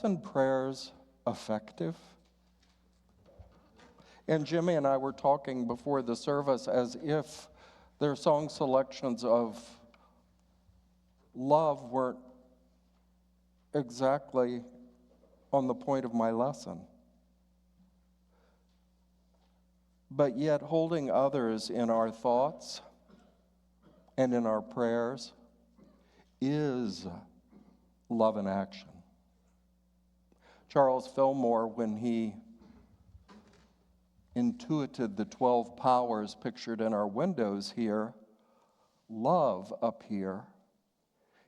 And prayers effective? And Jimmy and I were talking before the service as if their song selections of love weren't exactly on the point of my lesson. But yet holding others in our thoughts and in our prayers is love in action. Charles Fillmore, when he intuited the 12 powers pictured in our windows here, love up here,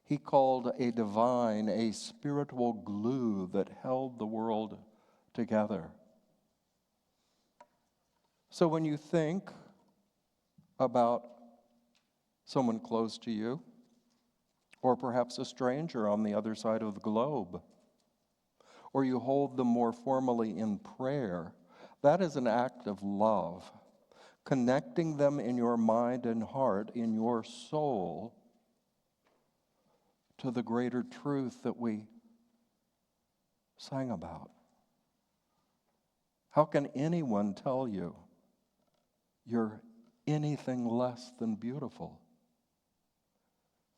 he called a divine, a spiritual glue that held the world together. So when you think about someone close to you, or perhaps a stranger on the other side of the globe, or you hold them more formally in prayer, that is an act of love, connecting them in your mind and heart, in your soul, to the greater truth that we sang about. How can anyone tell you you're anything less than beautiful?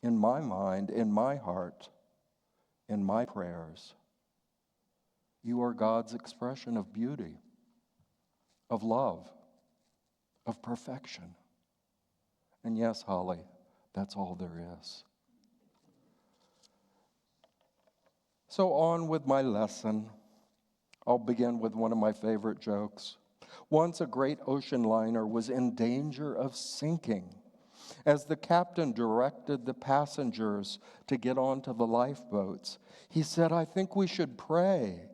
In my mind, in my heart, in my prayers, you are God's expression of beauty, of love, of perfection. And yes, Holly, that's all there is. So on with my lesson. I'll begin with one of my favorite jokes. Once a great ocean liner was in danger of sinking. As the captain directed the passengers to get onto the lifeboats, he said, "I think we should pray."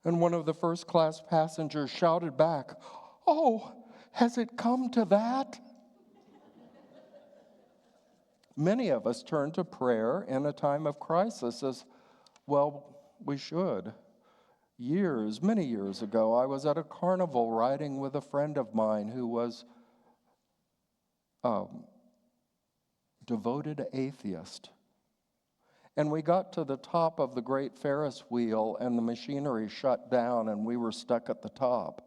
And one of the first-class passengers shouted back, "Oh, has it come to that?" Many of us turn to prayer in a time of crisis as, well, we should. Many years ago, I was at a carnival riding with a friend of mine who was a devoted atheist. And we got to the top of the great Ferris wheel, and the machinery shut down, and we were stuck at the top.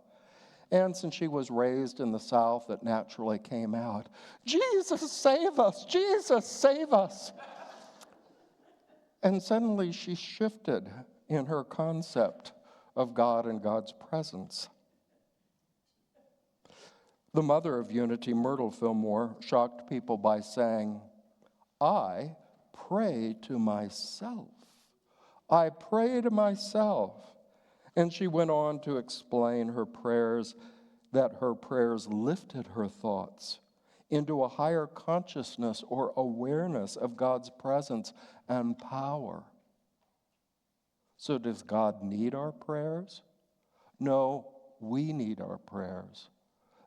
And since she was raised in the South, it naturally came out, "Jesus, save us! Jesus, save us!" And suddenly she shifted in her concept of God and God's presence. The mother of unity, Myrtle Fillmore, shocked people by saying, "I pray to myself. I pray to myself." And she went on to explain that her prayers lifted her thoughts into a higher consciousness or awareness of God's presence and power. So does God need our prayers? No, we need our prayers.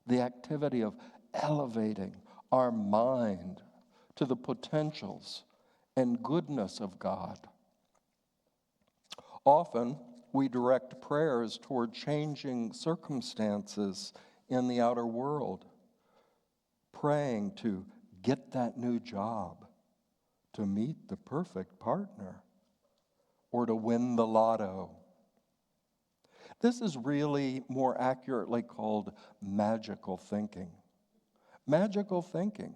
The activity of elevating our mind to the potentials and goodness of God. Often, we direct prayers toward changing circumstances in the outer world, praying to get that new job, to meet the perfect partner, or to win the lotto. This is really more accurately called magical thinking. Magical thinking.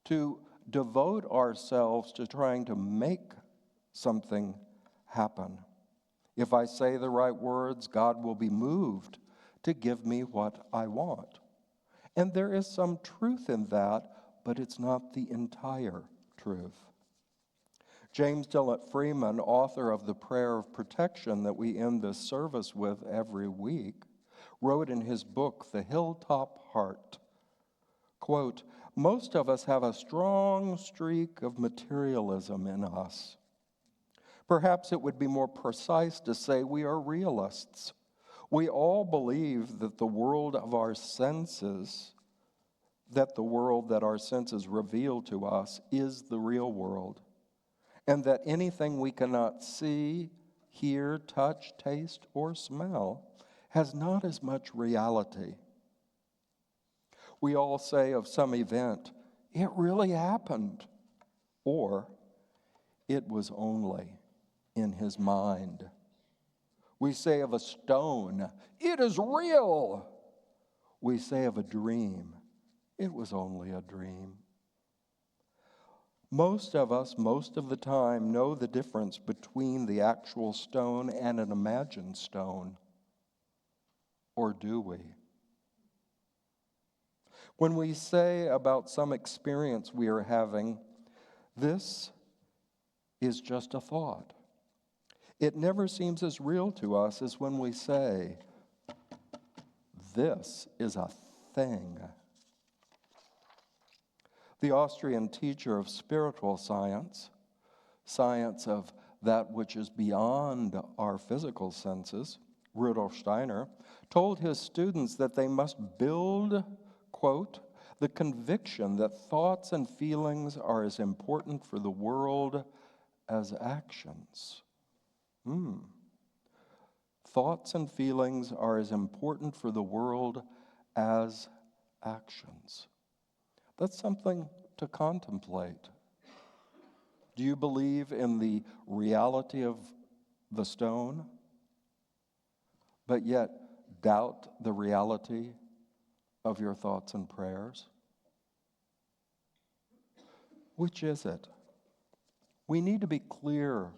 To devote ourselves to trying to make something happen. If I say the right words, God will be moved to give me what I want. And there is some truth in that, but it's not the entire truth. James Dillett Freeman, author of the Prayer of Protection that we end this service with every week, wrote in his book, The Hilltop Heart, quote, "Most of us have a strong streak of materialism in us. Perhaps it would be more precise to say we are realists. We all believe that the world that our senses reveal to us is the real world, and that anything we cannot see, hear, touch, taste, or smell has not as much reality. We all say of some event, 'It really happened,' or 'It was only in his mind. We say of a stone, it is real. We say of a dream, it was only a dream. Most of us, most of the time, know the difference between the actual stone and an imagined stone. Or do we? When we say about some experience we are having, this is just a thought, it never seems as real to us as when we say, this is a thing. The Austrian teacher of spiritual science, science of that which is beyond our physical senses, Rudolf Steiner, told his students that they must build, quote, the conviction that thoughts and feelings are as important for the world as actions. Thoughts and feelings are as important for the world as actions. That's something to contemplate. Do you believe in the reality of the stone, but yet doubt the reality of your thoughts and prayers? Which is it? We need to be clear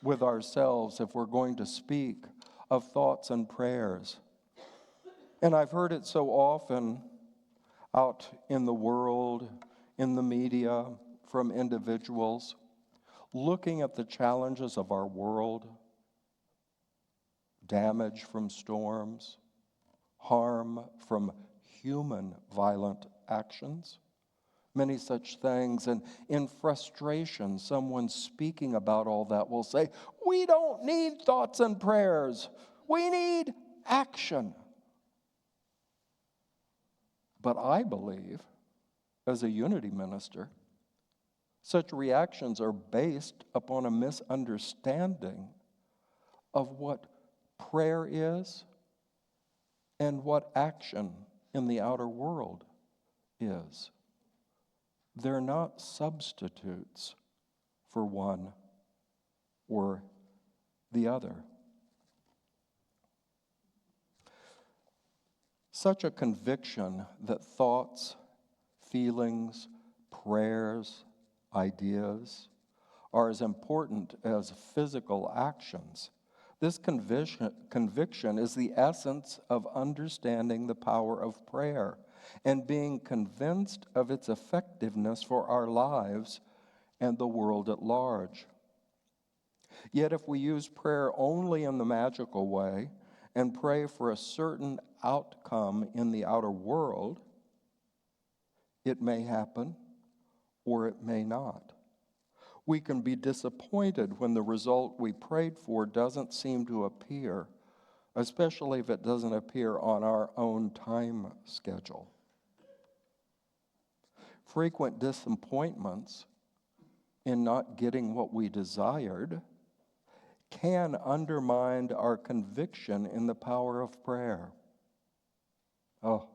with ourselves if we're going to speak of thoughts and prayers. And I've heard it so often out in the world, in the media, from individuals, looking at the challenges of our world, damage from storms, harm from human violent actions, many such things. And in frustration, someone speaking about all that will say, we don't need thoughts and prayers. We need action. But I believe, as a unity minister, such reactions are based upon a misunderstanding of what prayer is and what action in the outer world is. They're not substitutes for one or the other. Such a conviction that thoughts, feelings, prayers, ideas are as important as physical actions. This conviction is the essence of understanding the power of prayer and being convinced of its effectiveness for our lives and the world at large. Yet if we use prayer only in the magical way and pray for a certain outcome in the outer world, it may happen or it may not. We can be disappointed when the result we prayed for doesn't seem to appear, especially if it doesn't appear on our own time schedule. Frequent disappointments in not getting what we desired can undermine our conviction in the power of prayer. Oh,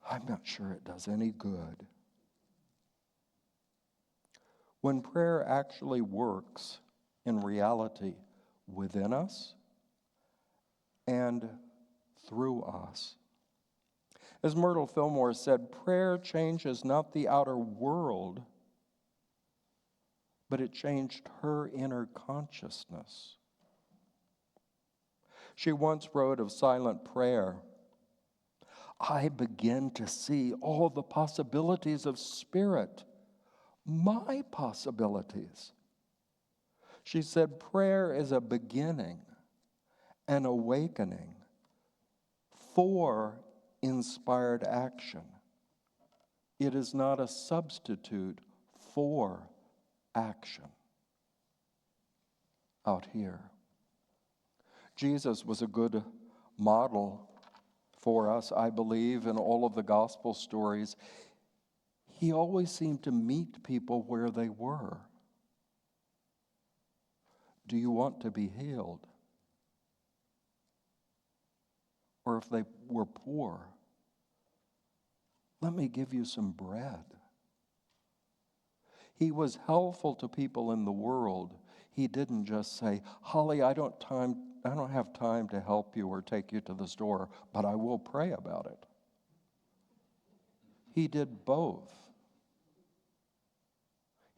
I'm not sure it does any good. When prayer actually works in reality within us and through us. As Myrtle Fillmore said, prayer changes not the outer world, but it changed her inner consciousness. She once wrote of silent prayer, I begin to see all the possibilities of spirit, my possibilities. She said, prayer is a beginning, an awakening for inspired action. It is not a substitute for action. Out here, Jesus was a good model for us, I believe, in all of the gospel stories. He always seemed to meet people where they were. Do you want to be healed? Or if they were poor, let me give you some bread. He was helpful to people in the world. He didn't just say, Holly, I don't have time to help you or take you to the store, but I will pray about it. He did both.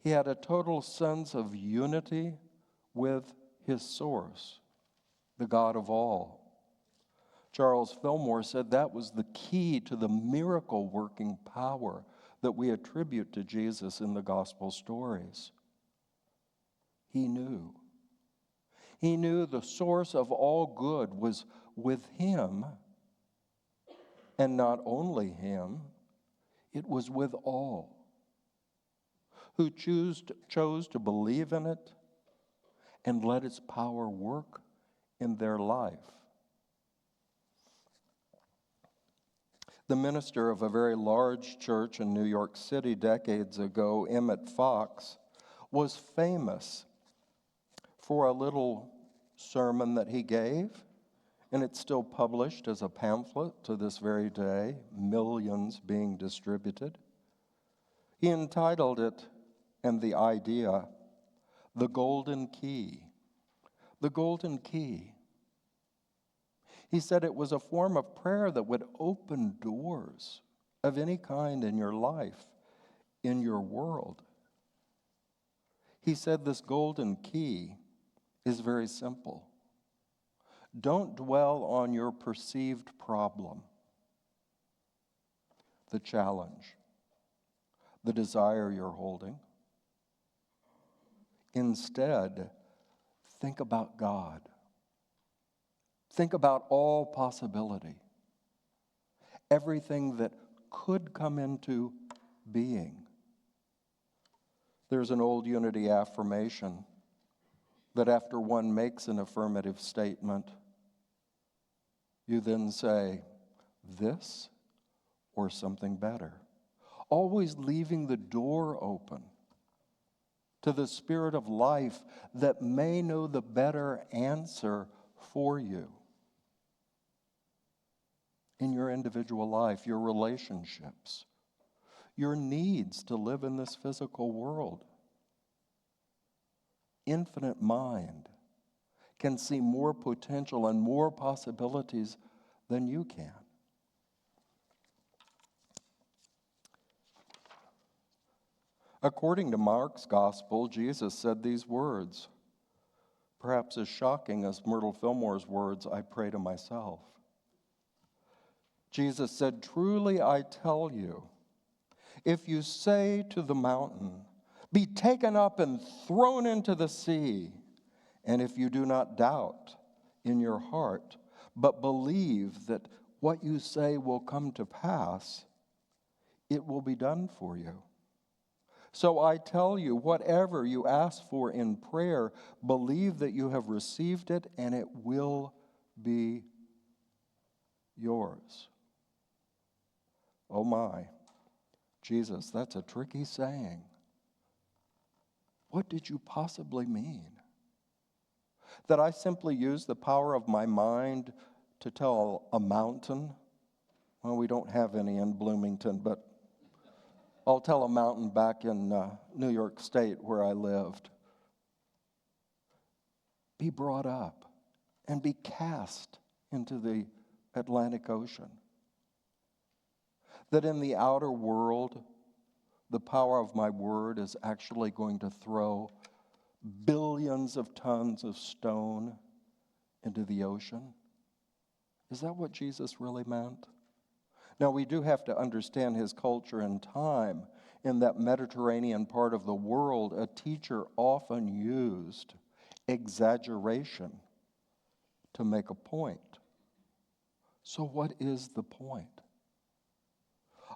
He had a total sense of unity with his source, the God of all. Charles Fillmore said that was the key to the miracle-working power that we attribute to Jesus in the gospel stories. He knew. He knew the source of all good was with him, and not only him, it was with all who chose to believe in it and let its power work in their life. The minister of a very large church in New York City decades ago, Emmett Fox, was famous for a little sermon that he gave, and it's still published as a pamphlet to this very day, millions being distributed. He entitled it, and the idea, The Golden Key. The Golden Key. He said it was a form of prayer that would open doors of any kind in your life, in your world. He said this golden key is very simple. Don't dwell on your perceived problem, the challenge, the desire you're holding. Instead, think about God. Think about all possibility, everything that could come into being. There's an old Unity affirmation that after one makes an affirmative statement, you then say, this or something better. Always leaving the door open to the Spirit of life that may know the better answer for you. In your individual life, your relationships, your needs to live in this physical world. Infinite mind can see more potential and more possibilities than you can. According to Mark's gospel, Jesus said these words, perhaps as shocking as Myrtle Fillmore's words, I pray to myself. Jesus said, truly I tell you, if you say to the mountain, be taken up and thrown into the sea, and if you do not doubt in your heart, but believe that what you say will come to pass, it will be done for you. So I tell you, whatever you ask for in prayer, believe that you have received it, and it will be yours. Oh my, Jesus, that's a tricky saying. What did you possibly mean? That I simply use the power of my mind to tell a mountain? Well, we don't have any in Bloomington, but I'll tell a mountain back in New York State where I lived. Be brought up and be cast into the Atlantic Ocean. That in the outer world, the power of my word is actually going to throw billions of tons of stone into the ocean? Is that what Jesus really meant? Now, we do have to understand his culture and time. In that Mediterranean part of the world, a teacher often used exaggeration to make a point. So what is the point?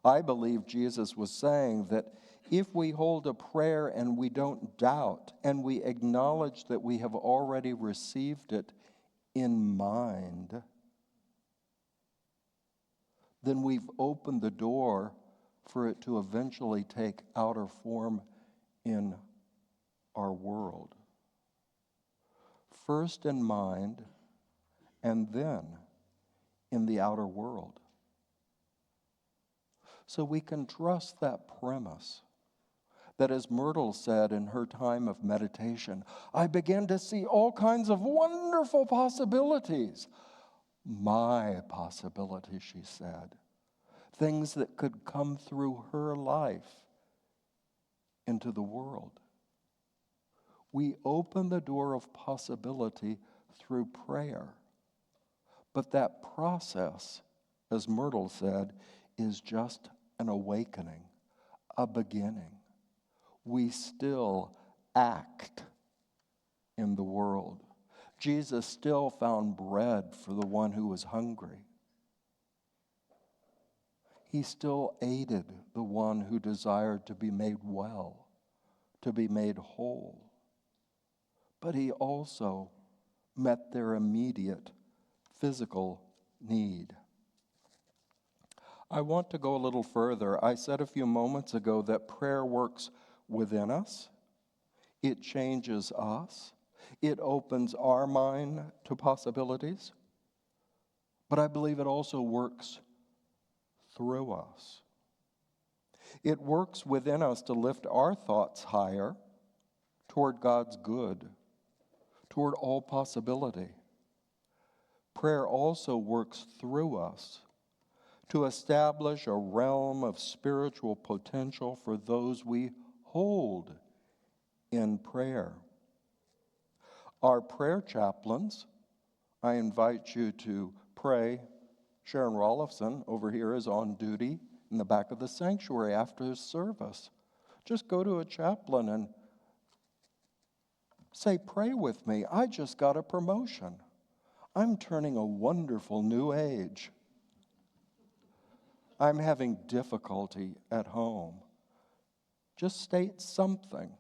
I believe Jesus was saying that if we hold a prayer and we don't doubt and we acknowledge that we have already received it in mind, then we've opened the door for it to eventually take outer form in our world. First in mind, and then in the outer world. So we can trust that premise, That, as Myrtle said in her time of meditation, I began to see all kinds of wonderful possibilities. My possibilities, she said. Things that could come through her life into the world. We open the door of possibility through prayer. But that process, as Myrtle said, is just an awakening, a beginning. We still act in the world. Jesus still found bread for the one who was hungry. He still aided the one who desired to be made well, to be made whole. But he also met their immediate physical need. I want to go a little further. I said a few moments ago that prayer works within us. It changes us. It opens our mind to possibilities. But I believe it also works through us. It works within us to lift our thoughts higher toward God's good, toward all possibility. Prayer also works through us to establish a realm of spiritual potential for those we hold in prayer. Our prayer chaplains, I invite you to pray. Sharon Rolifson over here is on duty in the back of the sanctuary after his service. Just go to a chaplain and say, pray with me. I just got a promotion. I'm turning a wonderful new age. I'm having difficulty at home. Just state something,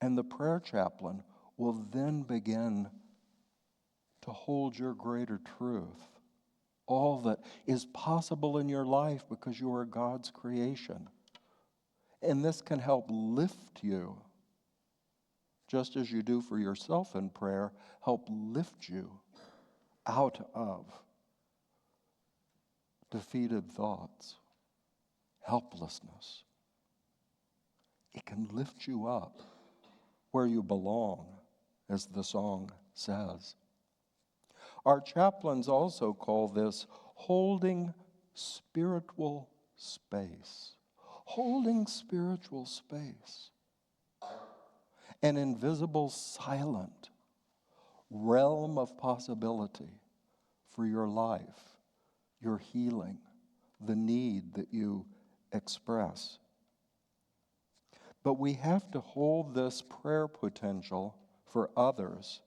and the prayer chaplain will then begin to hold your greater truth, all that is possible in your life because you are God's creation. And this can help lift you, just as you do for yourself in prayer, help lift you out of defeated thoughts, helplessness. It can lift you up where you belong, as the song says. Our chaplains also call this holding spiritual space. Holding spiritual space. An invisible, silent realm of possibility for your life, your healing, the need that you express. But we have to hold this prayer potential for others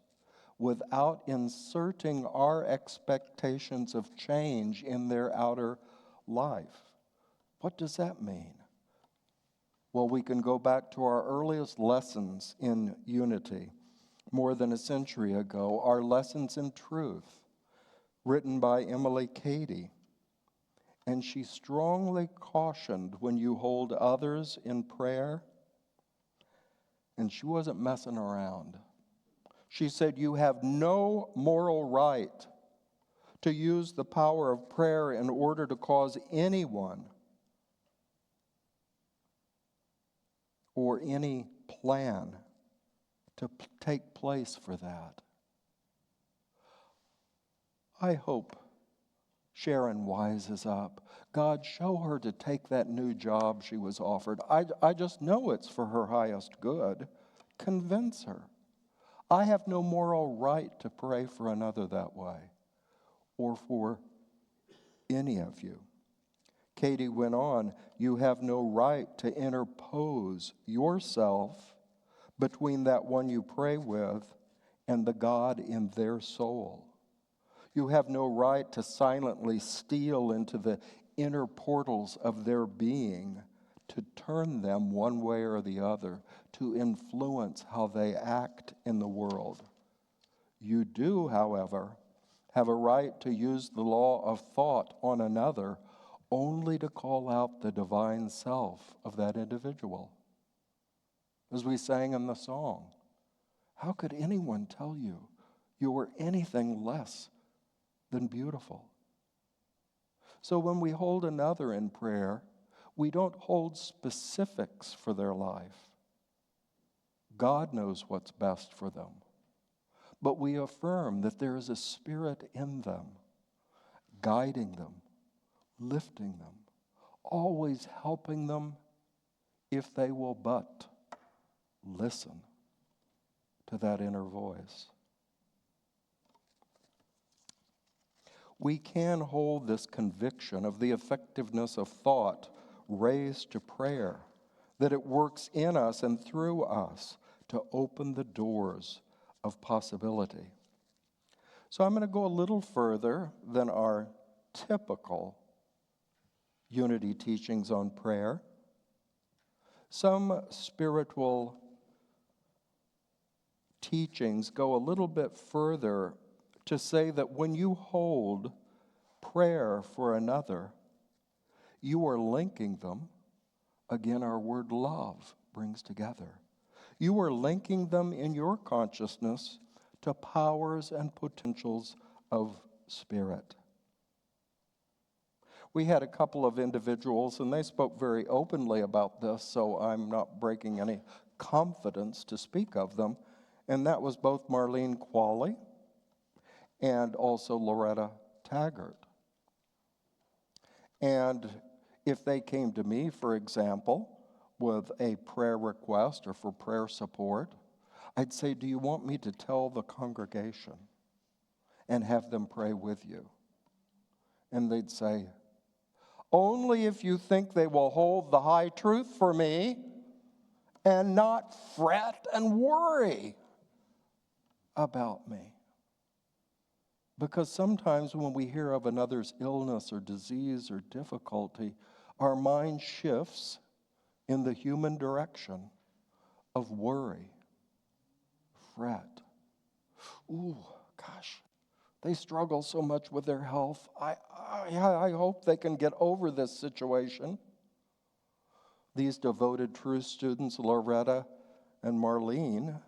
without inserting our expectations of change in their outer life. What does that mean? Well, we can go back to our earliest lessons in unity more than a century ago, our lessons in truth, written by Emily Cady. And she strongly cautioned when you hold others in prayer, and she wasn't messing around. She said, you have no moral right to use the power of prayer in order to cause anyone or any plan to take place for that. I hope Sharon wises up. God, show her to take that new job she was offered. I just know it's for her highest good. Convince her. I have no moral right to pray for another that way, or for any of you. Katie went on, you have no right to interpose yourself between that one you pray with and the God in their soul. You have no right to silently steal into the inner portals of their being to turn them one way or the other, to influence how they act in the world. You do, however, have a right to use the law of thought on another only to call out the divine self of that individual. As we sang in the song, how could anyone tell you you were anything less than beautiful? So when we hold another in prayer, We don't hold specifics for their life. God knows what's best for them. But we affirm that there is a spirit in them, guiding them, lifting them, always helping them if they will but listen to that inner voice. We can hold this conviction of the effectiveness of thought raised to prayer, that it works in us and through us to open the doors of possibility. So I'm going to go a little further than our typical unity teachings on prayer. Some spiritual teachings go a little bit further to say that when you hold prayer for another, you are linking them. Again, our word love brings together. You are linking them in your consciousness to powers and potentials of spirit. We had a couple of individuals, and they spoke very openly about this, so I'm not breaking any confidence to speak of them, and that was both Marlene Qualley and also Loretta Taggart. And if they came to me, for example, with a prayer request or for prayer support, I'd say, do you want me to tell the congregation and have them pray with you? And they'd say, only if you think they will hold the high truth for me and not fret and worry about me. Because sometimes when we hear of another's illness or disease or difficulty, our mind shifts in the human direction of worry, fret. Ooh, gosh, they struggle so much with their health. I hope they can get over this situation. These devoted truth students, Loretta and Marlene,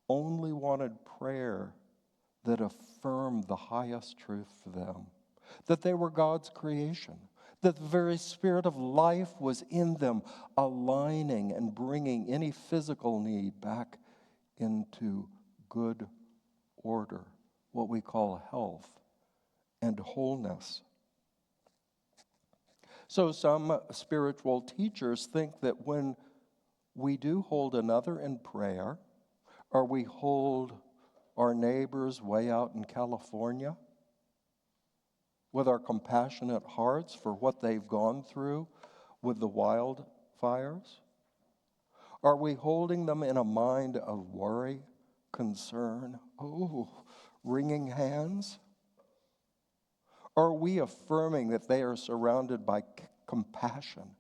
only wanted prayer that affirmed the highest truth for them, that they were God's creation, that the very spirit of life was in them, aligning and bringing any physical need back into good order, what we call health and wholeness. So some spiritual teachers think that when we do hold another in prayer, or we hold our neighbors way out in California with our compassionate hearts for what they've gone through with the wildfires? Are we holding them in a mind of worry, concern, wringing hands? Are we affirming that they are surrounded by compassion,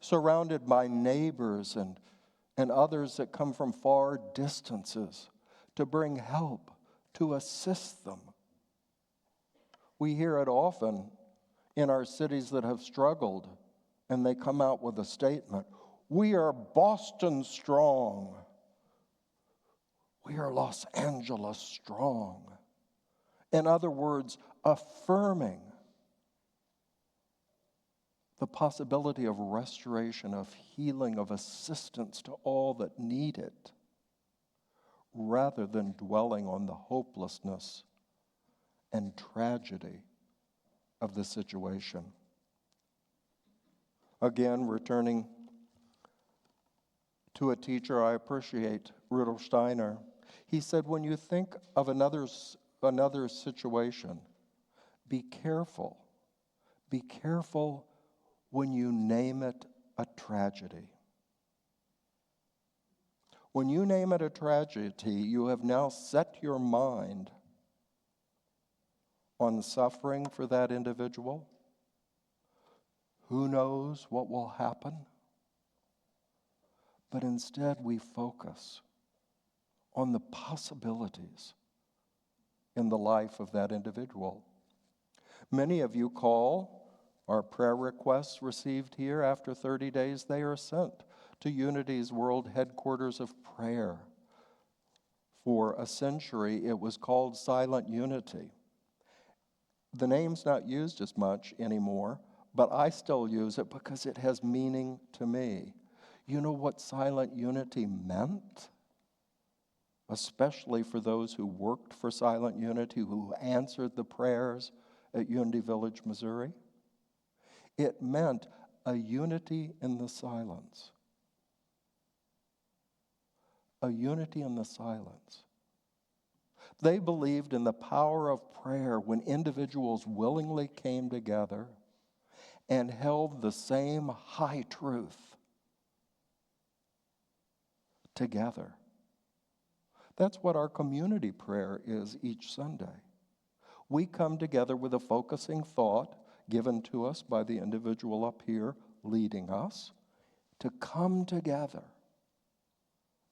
surrounded by neighbors and others that come from far distances to bring help, to assist them? We hear it often in our cities that have struggled, and they come out with a statement, we are Boston strong. We are Los Angeles strong. In other words, affirming the possibility of restoration, of healing, of assistance to all that need it, rather than dwelling on the hopelessness and tragedy of the situation. Again, returning to a teacher I appreciate, Rudolf Steiner, he said, when you think of another situation, be careful. Be careful when you name it a tragedy. When you name it a tragedy, you have now set your mind on suffering for that individual. Who knows what will happen? But instead we focus on the possibilities in the life of that individual. Many of you call our prayer requests received here. After 30 days, they are sent to Unity's world headquarters of prayer. For a century, it was called Silent Unity. The name's not used as much anymore, but I still use it because it has meaning to me. You know what silent unity meant? Especially for those who worked for silent unity, who answered the prayers at Unity Village, Missouri. It meant a unity in the silence. A unity in the silence. They believed in the power of prayer when individuals willingly came together and held the same high truth together. That's what our community prayer is each Sunday. We come together with a focusing thought given to us by the individual up here leading us to come together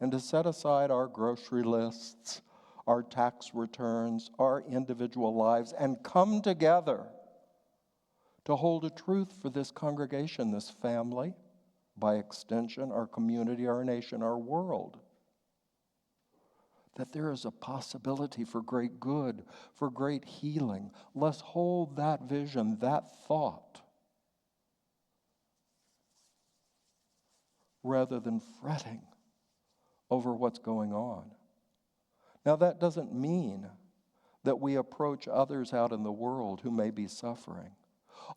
and to set aside our grocery lists, our tax returns, our individual lives, and come together to hold a truth for this congregation, this family, by extension, our community, our nation, our world. That there is a possibility for great good, for great healing. Let's hold that vision, that thought, rather than fretting over what's going on. Now, that doesn't mean that we approach others out in the world who may be suffering.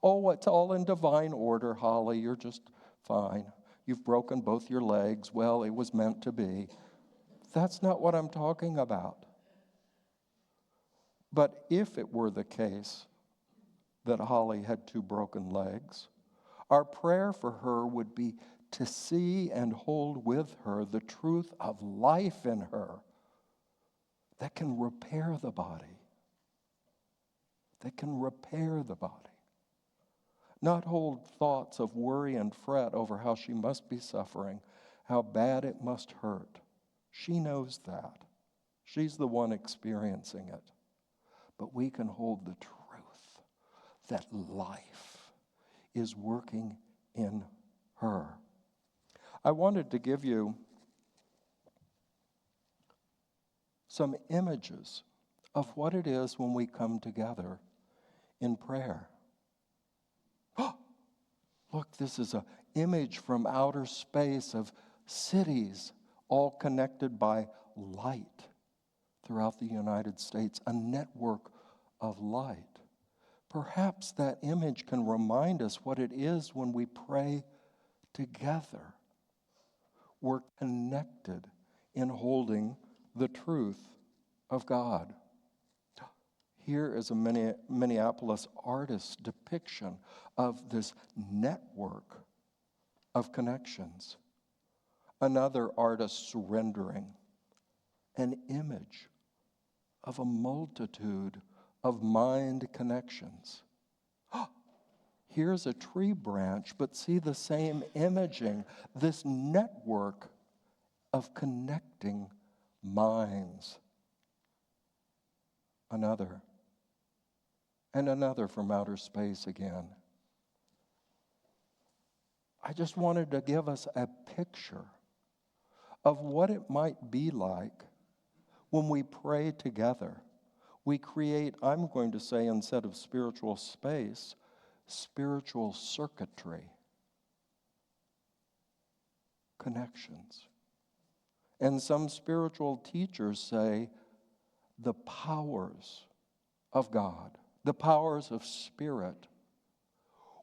Oh, it's all in divine order, Holly. You're just fine. You've broken both your legs. Well, it was meant to be. That's not what I'm talking about. But if it were the case that Holly had 2 broken legs, our prayer for her would be to see and hold with her the truth of life in her that can repair the body. That can repair the body. Not hold thoughts of worry and fret over how she must be suffering, how bad it must hurt. She knows that. She's the one experiencing it. But we can hold the truth that life is working in her. I wanted to give you some images of what it is when we come together in prayer. Look, this is an image from outer space of cities all connected by light throughout the United States, a network of light. Perhaps that image can remind us what it is when we pray together. We're connected in holding the truth of God. Here is a Minneapolis artist's depiction of this network of connections. Another artist's rendering an image of a multitude of mind connections. Here's a tree branch, but see the same imaging, this network of connecting minds. Another, and another from outer space again. I just wanted to give us a picture of what it might be like when we pray together. We create, I'm going to say, instead of spiritual space, spiritual circuitry, connections. And some spiritual teachers say the powers of God, the powers of spirit,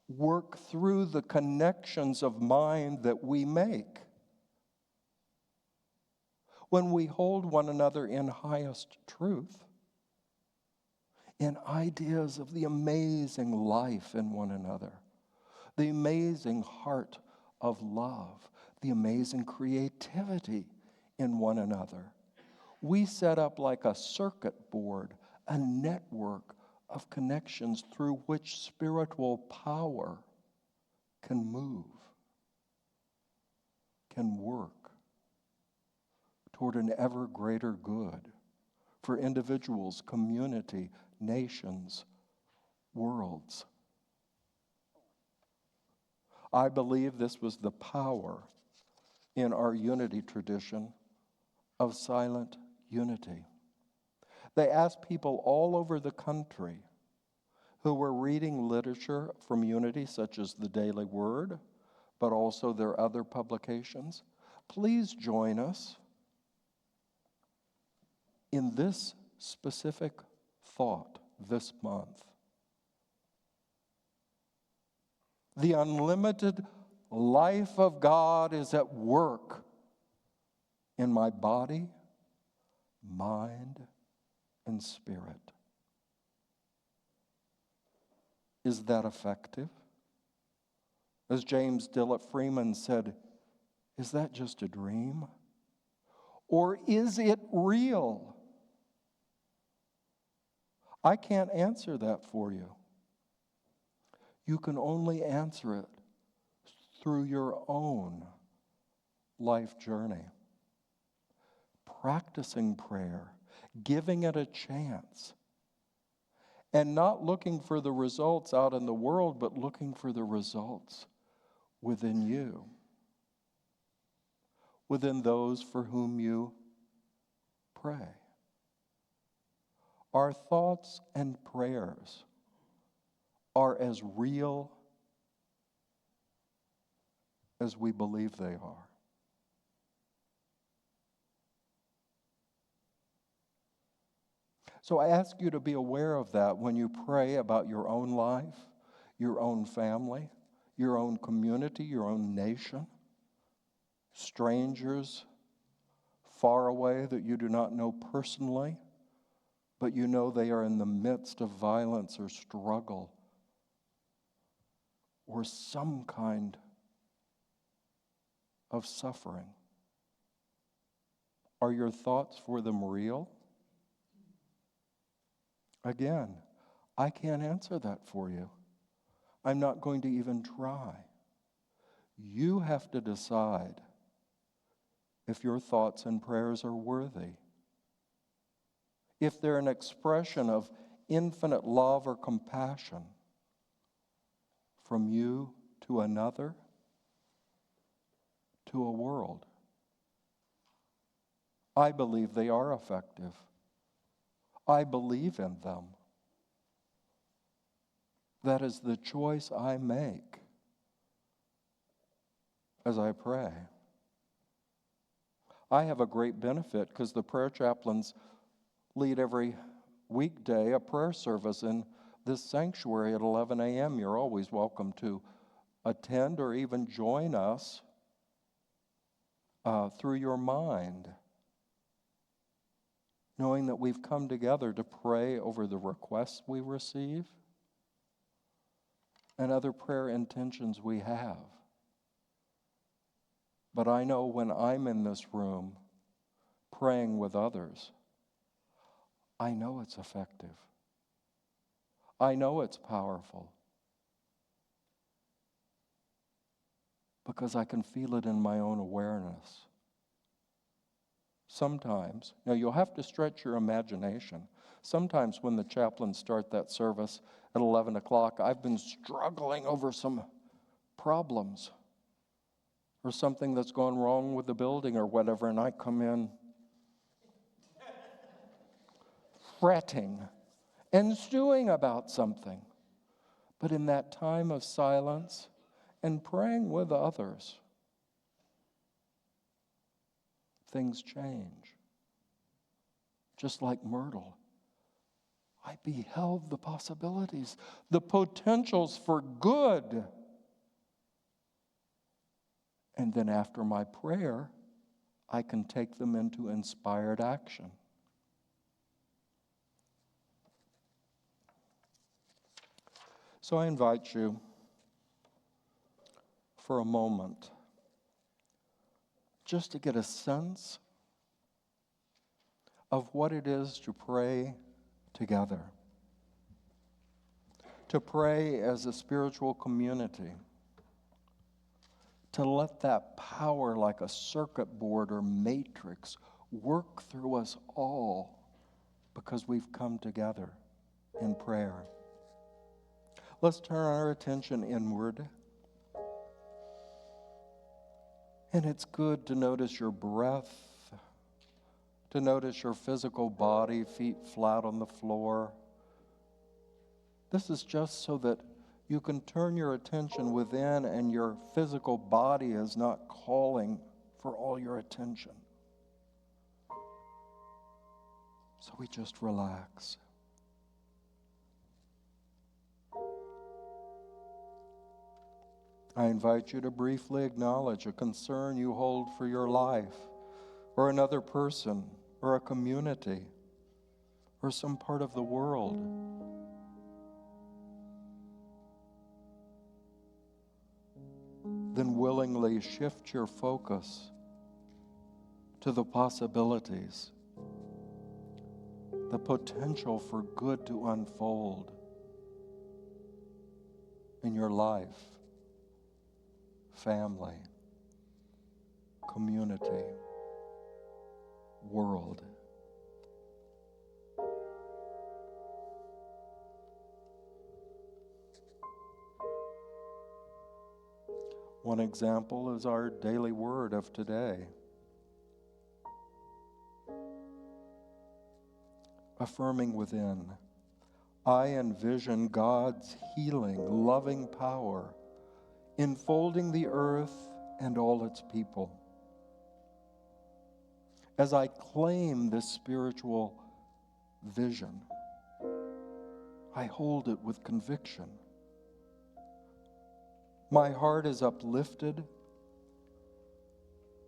work through the connections of mind that we make. When we hold one another in highest truth, in ideas of the amazing life in one another, the amazing heart of love, the amazing creativity in one another, we set up like a circuit board, a network of connections through which spiritual power can move, can work toward an ever greater good for individuals, community, nations, worlds. I believe this was the power in our unity tradition of silent unity. They asked people all over the country who are reading literature from Unity, such as the Daily Word, but also their other publications, please join us in this specific thought this month. The unlimited life of God is at work in my body, mind, and spirit. Is that effective? As James Dillett Freeman said, is that just a dream? Or is it real? I can't answer that for you. You can only answer it through your own life journey. Practicing prayer, giving it a chance, and not looking for the results out in the world, but looking for the results within you, within those for whom you pray. Our thoughts and prayers are as real as we believe they are. So I ask you to be aware of that when you pray about your own life, your own family, your own community, your own nation, strangers far away that you do not know personally, but you know they are in the midst of violence or struggle or some kind of suffering. Are your thoughts for them real? Again, I can't answer that for you. I'm not going to even try. You have to decide if your thoughts and prayers are worthy, if they're an expression of infinite love or compassion from you to another, to a world. I believe they are effective. I believe in them. That is the choice I make as I pray. I have a great benefit because the prayer chaplains lead every weekday a prayer service in this sanctuary at 11 a.m. You're always welcome to attend or even join us through your mind, knowing that we've come together to pray over the requests we receive and other prayer intentions we have. But I know when I'm in this room praying with others, I know it's effective. I know it's powerful because I can feel it in my own awareness. Sometimes, now you'll have to stretch your imagination. Sometimes when the chaplains start that service at 11 o'clock, I've been struggling over some problems or something that's gone wrong with the building or whatever, and I come in fretting and stewing about something. But in that time of silence and praying with others, things change. Just like Myrtle, I beheld the possibilities, the potentials for good. And then after my prayer, I can take them into inspired action. So I invite you for a moment just to get a sense of what it is to pray together, to pray as a spiritual community, to let that power like a circuit board or matrix work through us all because we've come together in prayer. Let's turn our attention inward. And it's good to notice your breath, to notice your physical body, feet flat on the floor. This is just so that you can turn your attention within and your physical body is not calling for all your attention. So we just relax. I invite you to briefly acknowledge a concern you hold for your life, or another person, or a community, or some part of the world. Then willingly shift your focus to the possibilities, the potential for good to unfold in your life, family, community, world. One example is our daily word of today. Affirming within, I envision God's healing, loving power enfolding the earth and all its people. As I claim this spiritual vision, I hold it with conviction. My heart is uplifted,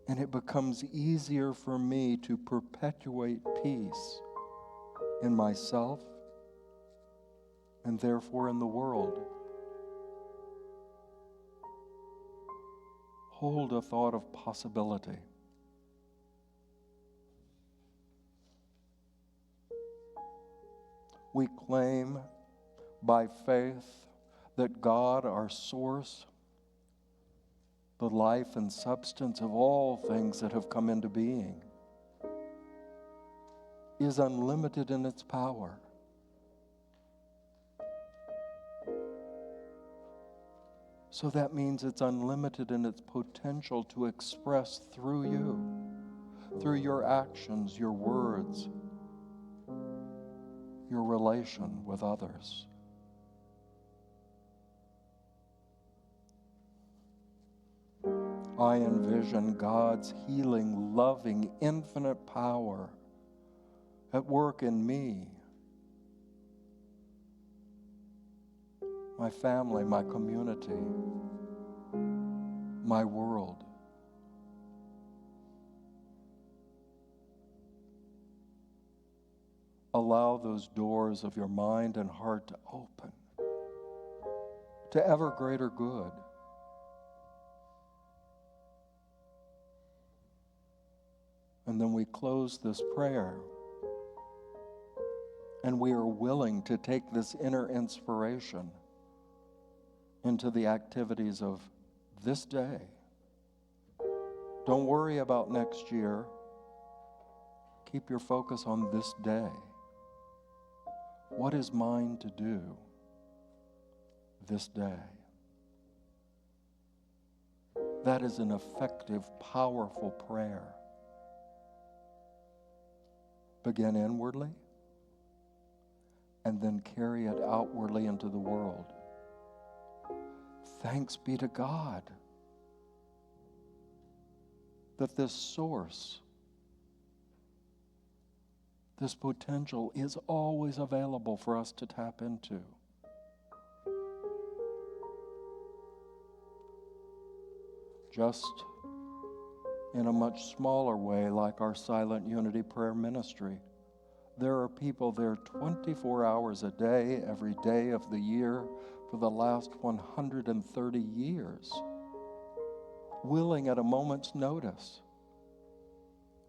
and it becomes easier for me to perpetuate peace in myself and therefore in the world. Hold a thought of possibility. We claim by faith that God, our source, the life and substance of all things that have come into being, is unlimited in its power. So that means it's unlimited in its potential to express through you, through your actions, your words, your relation with others. I envision God's healing, loving, infinite power at work in me, my family, my community, my world. Allow those doors of your mind and heart to open to ever greater good. And then we close this prayer, and we are willing to take this inner inspiration into the activities of this day. Don't worry about next year. Keep your focus on this day. What is mine to do this day? That is an effective, powerful prayer. Begin inwardly and then carry it outwardly into the world. Thanks be to God that this source, this potential is always available for us to tap into. Just in a much smaller way, like our Silent Unity Prayer Ministry, there are people there 24 hours a day, every day of the year, for the last 130 years, willing at a moment's notice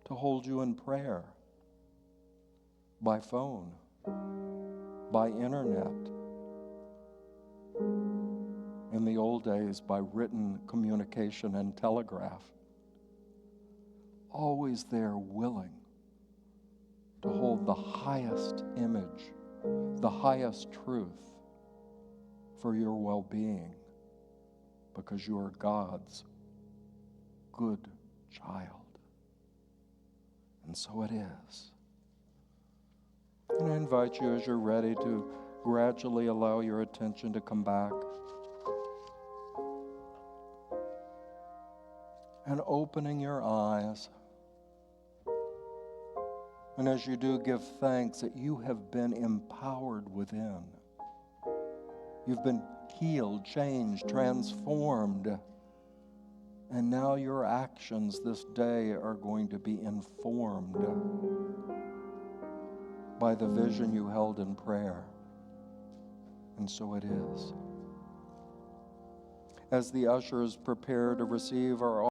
to hold you in prayer by phone, by internet, in the old days by written communication and telegraph. Always there, willing to hold the highest image, the highest truth for your well-being, because you are God's good child. And so it is. And I invite you, as you're ready, to gradually allow your attention to come back. And opening your eyes. And as you do, give thanks that you have been empowered within. You've been healed, changed, transformed. And now your actions this day are going to be informed by the vision you held in prayer. And so it is. As the ushers prepare to receive our